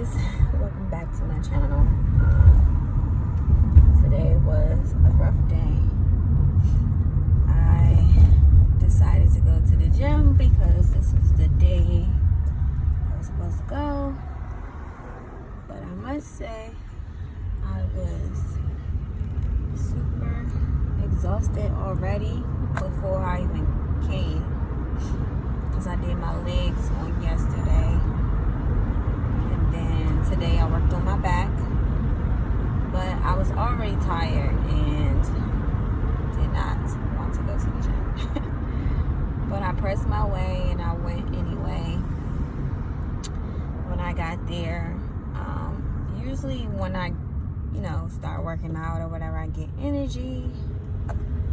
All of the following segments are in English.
guys, welcome back to my channel. Today was a rough day. I decided to go to the gym because this was the day I was supposed to go, but I must say I was super exhausted already before I even came, because I did my legs on yesterday. And today I worked on my back, but I was already tired and did not want to go to the gym. But I pressed my way and I went anyway. When I got there, usually when I, start working out or whatever, I get energy.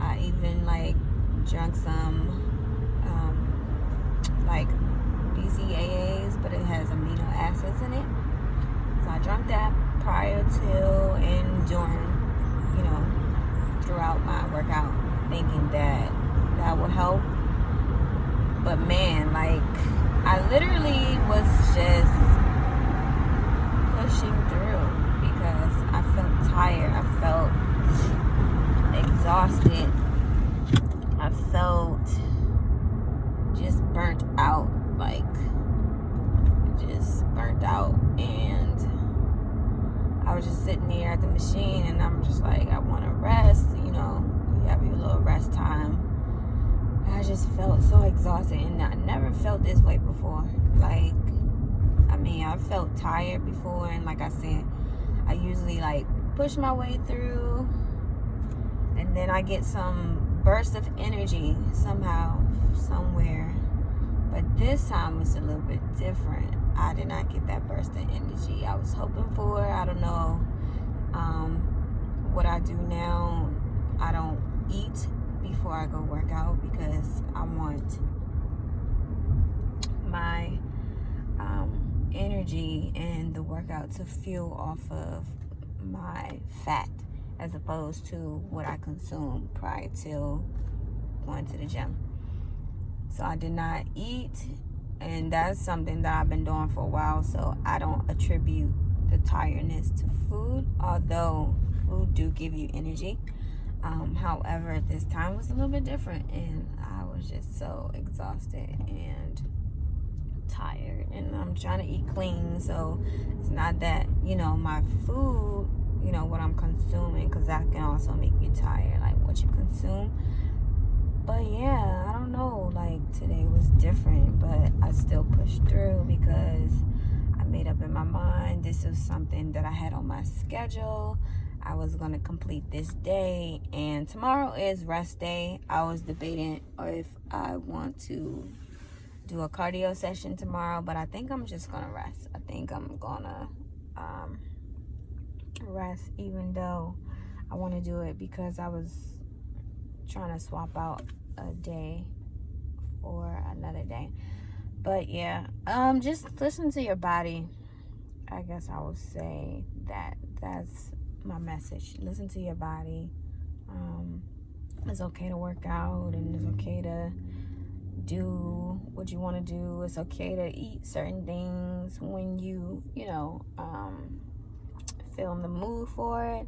I even drank some BCAAs, but it has amino acids in it. So I drank that prior to and during, throughout my workout, thinking that would help. But man, I literally was just pushing through because I felt tired. I felt exhausted. I felt just burnt out. And I was just sitting there at the machine and I'm just I want to rest. You have your little rest time. I just felt so exhausted, and I never felt this way before. I felt tired before, and like I said, I usually push my way through, and then I get some burst of energy somehow, somewhere. But this time was a little bit different. I did not get that burst of energy I was hoping for. I don't know what I do now. I don't eat before I go work out because I want my energy and the workout to fuel off of my fat as opposed to what I consume prior to going to the gym. So I did not eat, and that's something that I've been doing for a while, so I don't attribute the tiredness to food, although food do give you energy. However, this time was a little bit different, and I was just so exhausted and tired, and I'm trying to eat clean, so it's not that, my food, what I'm consuming, because that can also make you tired, what you consume. But yeah, I don't know, today was different, but I still pushed through because I made up in my mind this was something that I had on my schedule. I was going to complete this day, and tomorrow is rest day. I was debating if I want to do a cardio session tomorrow, but I think I'm just going to rest. I think I'm going to rest, even though I want to do it because I was trying to swap out a day for another day. But yeah, just listen to your body. I guess I would say that's my message. Listen to your body. It's okay to work out, and it's okay to do what you want to do. It's okay to eat certain things when you feel in the mood for it.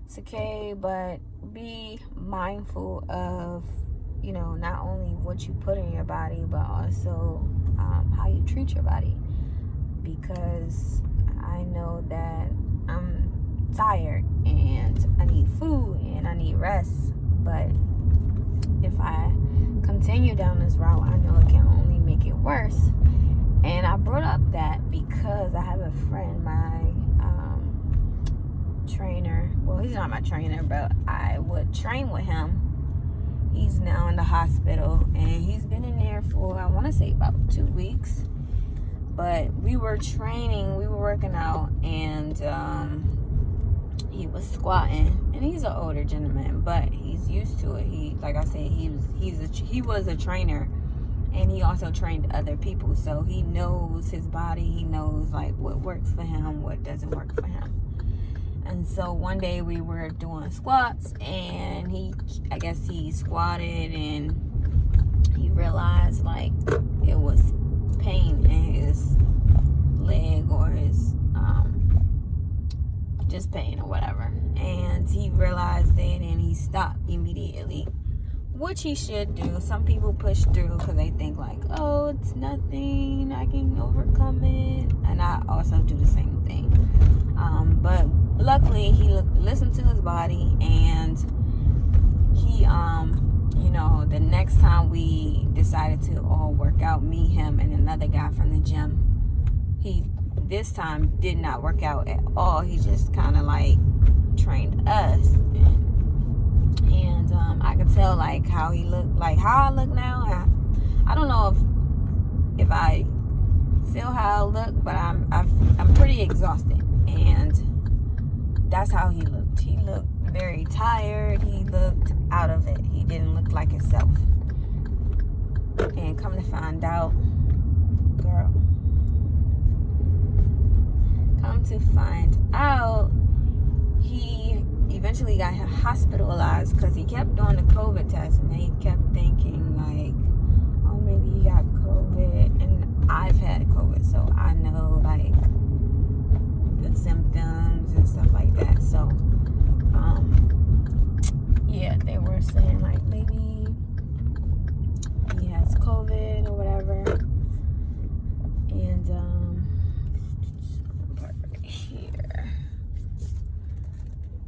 It's okay, but be mindful of not only what you put in your body, but also how you treat your body, because I know that I'm tired and I need food and I need rest. But if I continue down this route, I know it can only make it worse. And I brought up that because I have a friend, my trainer. Well, he's not my trainer, but I would train with him. He's now in the hospital, and he's been in there for, I want to say, about 2 weeks. But we were training, we were working out, and he was squatting. And he's an older gentleman, but he's used to it. He, like I said, he was a trainer, and he also trained other people, so he knows his body. He knows what works for him, what doesn't work for him. And so one day we were doing squats, and I guess he squatted and he realized it was pain in his leg or his just pain or whatever. And he realized it and he stopped immediately, which he should do. Some people push through because they think like, oh, it's nothing, I can overcome it. And I also do the same thing. But luckily he listened to his body, and he the next time we decided to all work out, me, him, and another guy from the gym, he this time did not work out at all. He just kind of like trained us, and I could tell like how he looked, like how I look now. I don't know if I feel how I look, but I'm pretty exhausted, and that's how he looked. He looked very tired. He looked out of it. He didn't look like himself. And come to find out, girl, he eventually got hospitalized because he kept doing the COVID test, and they kept thinking like, oh, maybe he got COVID. And I've had COVID, so I know like the symptoms and stuff like that. So yeah, they were saying like maybe he has COVID or whatever. And right here,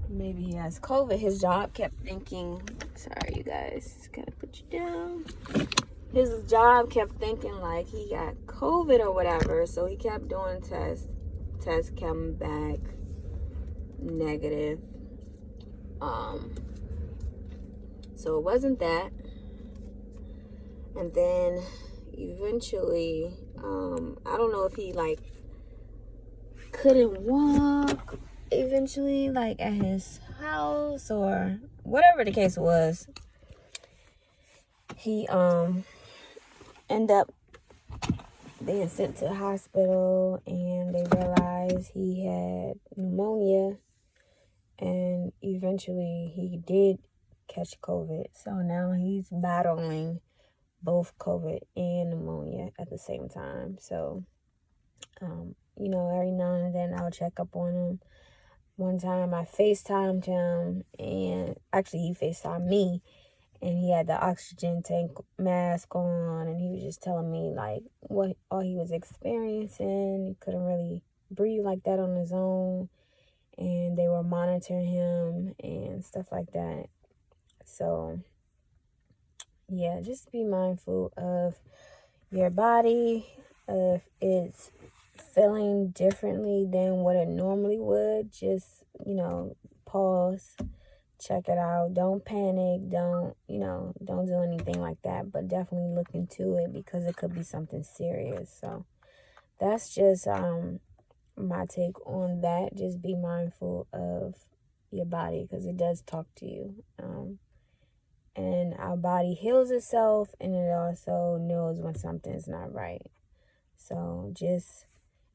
maybe he has COVID. His job kept thinking, sorry you guys, gotta put you down. His job kept thinking like he got COVID or whatever, so he kept doing tests coming back negative. So it wasn't that. And then eventually, I don't know if he like couldn't walk eventually, like at his house or whatever the case was. He ended up being sent to the hospital, and they realized he had pneumonia, and eventually he did catch COVID. So now he's battling both COVID and pneumonia at the same time. So, every now and then I'll check up on him. One time I FaceTimed him, and actually he FaceTimed me, and he had the oxygen tank mask on, and he was just telling me like what all he was experiencing. He couldn't really breathe like that on his own, and they were monitoring him and stuff like that. So yeah, just be mindful of your body. If it's feeling differently than what it normally would, just pause, check it out. Don't panic. Don't do anything like that, but definitely look into it because it could be something serious. So that's just my take on that. Just be mindful of your body because it does talk to you. And our body heals itself, and it also knows when something's not right. So just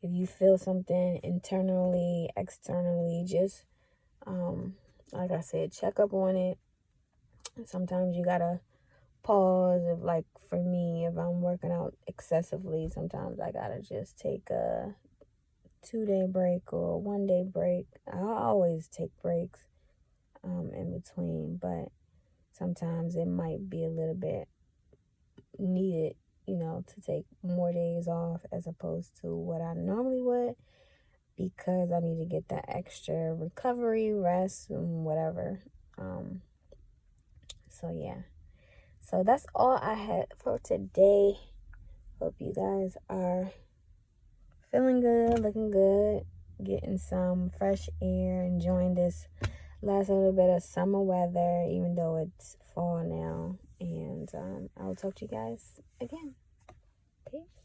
if you feel something internally, externally, just like I said, check up on it. Sometimes you gotta pause. If like for me, if I'm working out excessively, sometimes I gotta just take a 2-day break or a 1-day break. I always take breaks in between, but sometimes it might be a little bit needed, to take more days off as opposed to what I normally would, because I need to get that extra recovery, rest, and whatever. So yeah. So that's all I had for today. Hope you guys are feeling good, looking good, getting some fresh air, enjoying this last little bit of summer weather, even though it's fall now. And I'll talk to you guys again. Peace.